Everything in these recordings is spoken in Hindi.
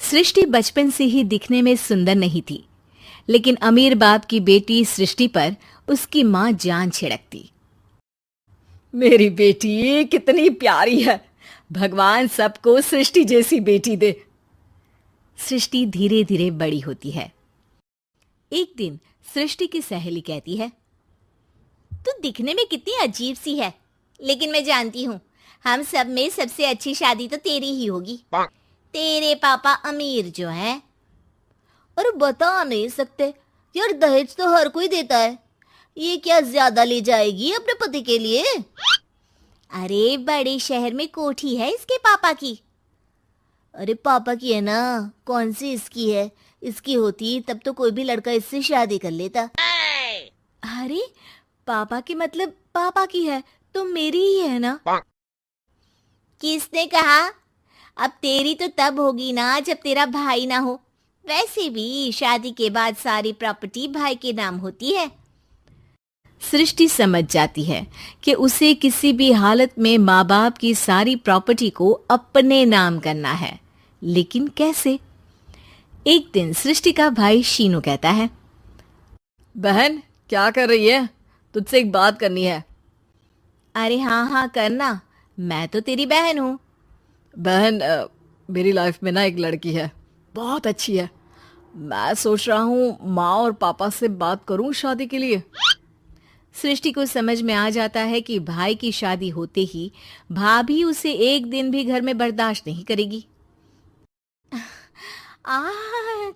सृष्टि बचपन से ही दिखने में सुंदर नहीं थी, लेकिन अमीर बाप की बेटी सृष्टि पर उसकी माँ जान छिड़कती। मेरी बेटी कितनी प्यारी है, भगवान सबको सृष्टि जैसी बेटी दे। सृष्टि धीरे धीरे बड़ी होती है। एक दिन सृष्टि की सहेली कहती है, तू दिखने में कितनी अजीब सी है, लेकिन मैं जानती हूँ हम सब में सबसे अच्छी शादी तो तेरी ही होगी। तेरे पापा अमीर जो हैं। और बता नहीं सकते यार, दहेज तो हर कोई देता है, ये क्या ज्यादा ले जाएगी अपने पति के लिए? अरे बड़े शहर में कोठी है इसके पापा की। अरे पापा की है ना, कौन सी इसकी है? इसकी होती तब तो कोई भी लड़का इससे शादी कर लेता। अरे पापा की मतलब पापा की है तो मेरी ही है ना? किसने कहा? अब तेरी तो तब होगी ना जब तेरा भाई ना हो। वैसे भी शादी के बाद सारी प्रॉपर्टी भाई के नाम होती है। सृष्टि समझ जाती है कि उसे किसी भी हालत में माँ बाप की सारी प्रॉपर्टी को अपने नाम करना है, लेकिन कैसे? एक दिन सृष्टि का भाई शीनू कहता है, बहन क्या कर रही है? तुझसे एक बात करनी है। अरे हाँ करना, मैं तो तेरी बहन हूँ। बहन मेरी लाइफ में ना एक लड़की है, बहुत अच्छी है। मैं सोच रहा हूँ माँ और पापा से बात करूँ शादी के लिए। सृष्टि को समझ में आ जाता है कि भाई की शादी होते ही भाभी उसे एक दिन भी घर में बर्दाश्त नहीं करेगी।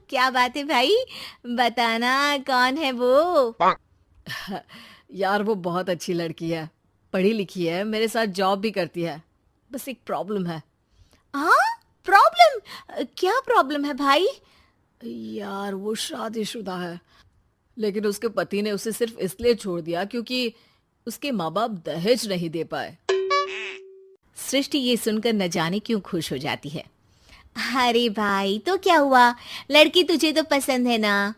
क्या बात है भाई, बताना कौन है वो? यार वो बहुत अच्छी लड़की है, पढ़ी लिखी है, मेरे साथ जॉब भी करती है। बस एक प्रॉब्लम है। हाँ प्रॉब्लम? क्या प्रॉब्लम है भाई? यार वो शादीशुदा है, लेकिन उसके पति ने उसे सिर्फ इसलिए छोड़ दिया क्योंकि उसके माँ बाप दहेज नहीं दे पाए। सृष्टि ये सुनकर न जाने क्यों खुश हो जाती है। अरे भाई तो क्या हुआ, लड़की तुझे तो पसंद है ना?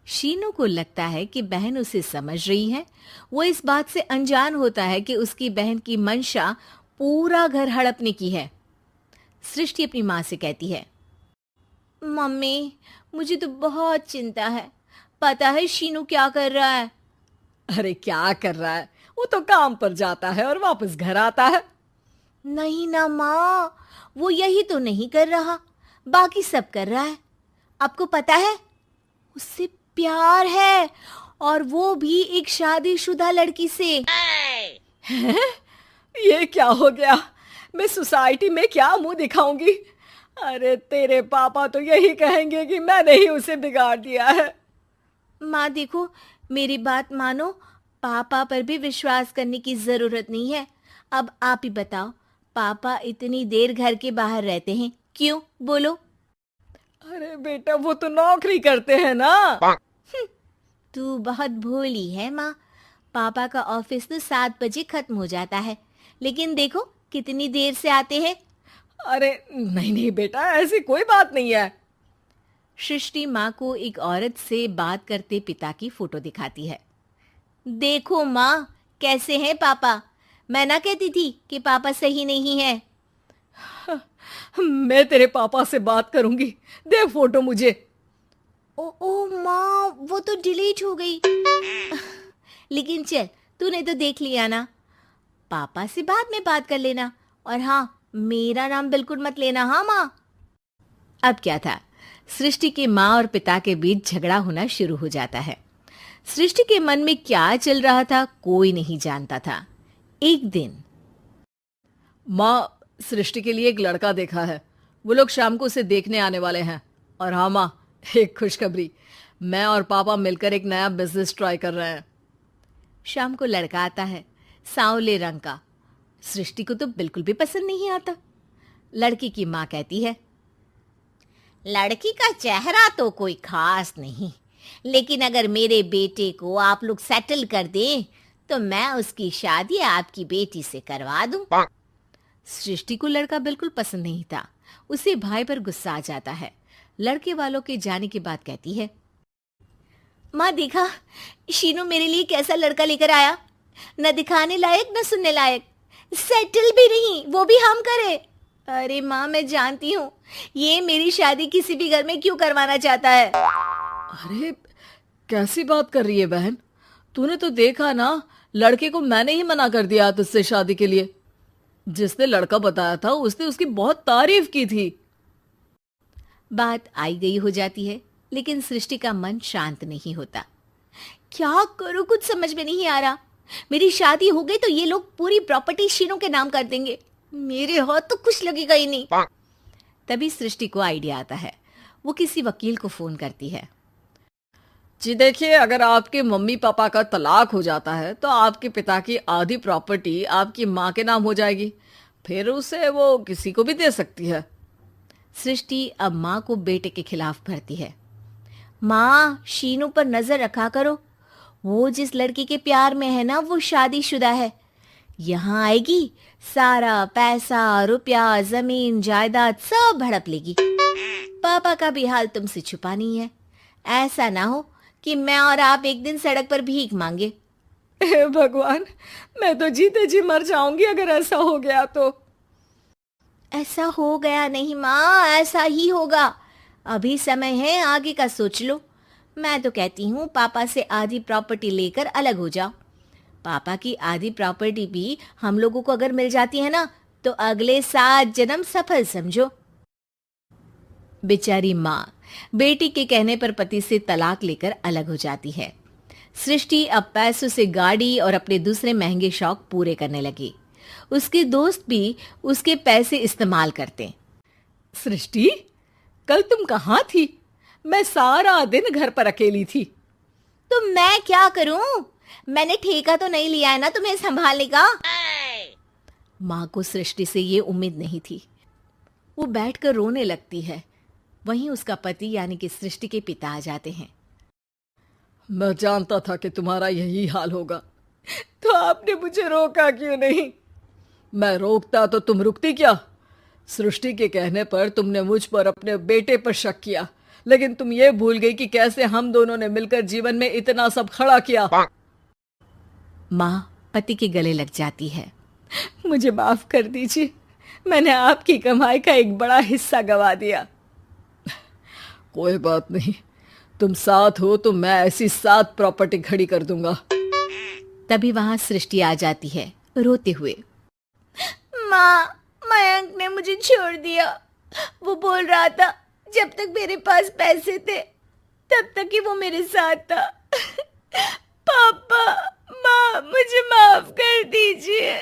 शीनू को लगता है कि बहन उसे समझ रही है। वो इस बात से अनजान होता है कि उसकी बहन की मंशा पूरा घर हड़पने की है। सृष्टि अपनी माँ से कहती है, मम्मी मुझे तो बहुत चिंता है। पता है शीनू क्या कर रहा है? अरे क्या कर रहा है? वो तो काम पर जाता है और वापस घर आता है। नहीं ना माँ, वो यही तो नहीं कर रहा, बाकी सब कर रहा है। आपको पता है उससे प्यार है, और वो भी एक शादीशुदा लड़की से। हैं? ये क्या हो गया? मैं सोसाइटी में क्या मुंह दिखाऊंगी? अरे तेरे पापा तो यही कहेंगे कि मैंने ही उसे बिगाड़ दिया है। माँ देखो, मेरी बात मानो, पापा पर भी विश्वास करने की जरूरत नहीं है। अब आप ही बताओ, पापा इतनी देर घर के बाहर रहते हैं क्यों? बोलो। अरे बेटा वो तो नौकरी करते हैं ना। तू बहुत भोली है माँ। पापा का ऑफिस तो 7 बजे खत्म हो जाता है, लेकिन देखो कितनी देर से आते हैं। अरे नहीं बेटा, ऐसी कोई बात नहीं है। सृष्टि माँ को एक औरत से बात करते पिता की फोटो दिखाती है। देखो माँ कैसे हैं पापा, मैं ना कहती थी कि पापा सही नहीं है। मैं तेरे पापा से बात करूंगी, दे फोटो मुझे। ओ माँ, वो तो डिलीट हो गई। लेकिन चल, तूने तो देख लिया ना, पापा से बाद में बात कर लेना। और हाँ, मेरा नाम बिल्कुल मत लेना। हाँ माँ। अब क्या था, सृष्टि के माँ और पिता के बीच झगड़ा होना शुरू हो जाता है। सृष्टि के मन में क्या चल रहा था कोई नहीं जानता था। एक दिन, माँ सृष्टि के लिए एक लड़का देखा है, वो लोग शाम को उसे देखने आने वाले हैं। और हाँ माँ, एक खुशखबरी, मैं और पापा मिलकर एक नया बिजनेस ट्राई कर रहे हैं। शाम को लड़का आता है, सांवले रंग का। सृष्टि को तो बिल्कुल भी पसंद नहीं आता। लड़की की माँ कहती है, लड़की का चेहरा तो कोई खास नहीं, लेकिन अगर मेरे बेटे को आप लोग सेटल कर दें तो मैं उसकी शादी आपकी बेटी से करवा दूं। सृष्टि को लड़का बिल्कुल पसंद नहीं था। उसे भाई पर गुस्सा आ जाता है। लड़के वालों के जाने के बाद कहती है, माँ देखा, शीनू मेरे लिए कैसा लड़का लेकर आया, न दिखाने लायक न सुनने लायक, सेटल भी नहीं, वो भी हम करे। अरे माँ, मैं जानती हूँ ये मेरी शादी किसी भी घर में क्यों करवाना चाहता है। अरे कैसी बात कर रही है बहन? तूने तो देखा ना, लड़के को मैंने ही मना कर दिया तुझसे शादी के लिए। जिसने लड़का बताया था उसने उसकी बहुत तारीफ की थी। बात आई गई हो जाती है, लेकिन सृष्टि का मन शांत नहीं होता। क्या करूँ, कुछ समझ में नहीं आ रहा। मेरी शादी हो गई तो ये लोग पूरी प्रॉपर्टी शीनू के नाम कर देंगे। मेरे हाथ तो कुछ लगेगा ही नहीं। तभी सृष्टि को आइडिया आता है। वो किसी वकील को फोन करती है। जी देखिए, अगर आपके मम्मी पापा का तलाक हो जाता है तो आपके पिता की आधी प्रॉपर्टी आपकी माँ के नाम हो जाएगी। फिर उसे वो किसी को भी दे सकती है। सृष्टि अब माँ को बेटे के खिलाफ भरती है। माँ, शीनू पर नजर रखा करो। वो जिस लड़की के प्यार में है ना, वो शादीशुदा है। यहाँ आएगी, सारा पैसा, रुपया, जमीन, जायदाद सब हड़प लेगी। पापा का भी हाल तुमसे छुपा नहीं है। ऐसा ना हो कि मैं और आप एक दिन सड़क पर भीख मांगे। हे भगवान, मैं तो जीते जी मर जाऊंगी अगर ऐसा हो गया तो। ऐसा हो गया नहीं माँ, ऐसा ही होगा। अभी समय है, आगे का सोच लो। मैं तो कहती हूँ पापा से आधी प्रॉपर्टी लेकर अलग हो जाओ। पापा की आधी प्रॉपर्टी भी हम लोगों को अगर मिल जाती है ना, तो अगले 7 जन्म सफल समझो। बेचारी माँ बेटी के कहने पर पति से तलाक लेकर अलग हो जाती है। सृष्टि अब पैसों से गाड़ी और अपने दूसरे महंगे शौक पूरे करने लगी। उसके दोस्त भी उसके पैसे इस्तेमाल करते। सृष्टि, कल तुम कहाँ थी? मैं सारा दिन घर पर अकेली थी। तो मैं क्या करूं? मैंने ठेका तो नहीं लिया है ना तुम्हें संभालने का। माँ को सृष्टि से ये उम्मीद नहीं थी। वो बैठकर रोने लगती है। वहीं उसका पति यानी कि सृष्टि के पिता आ जाते हैं। मैं जानता था कि तुम्हारा यही हाल होगा, तो आपने मुझे रोका क्यों नहीं? मैं रोकता तो तुम रुकती क्या? सृष्टि के कहने पर तुमने मुझ पर अपने बेटे पर शक किया, लेकिन तुम ये भूल गई कि कैसे हम दोनों ने मिलकर जीवन में इतना सब खड़ा किया। माँ पति के गले लग जाती है। मुझे माफ कर दीजिए, मैंने आपकी कमाई का एक बड़ा हिस्सा गवा दिया। कोई बात नहीं, तुम साथ हो तो मैं ऐसी 7 प्रॉपर्टी खड़ी कर दूंगा। तभी वहां सृष्टि आ जाती है रोते हुए। माँ, मयंक ने मुझे छोड़ दिया। वो बोल रहा था जब तक मेरे पास पैसे थे तब तक ही वो मेरे साथ था। पापा, माँ, मुझे माफ कर दीजिए।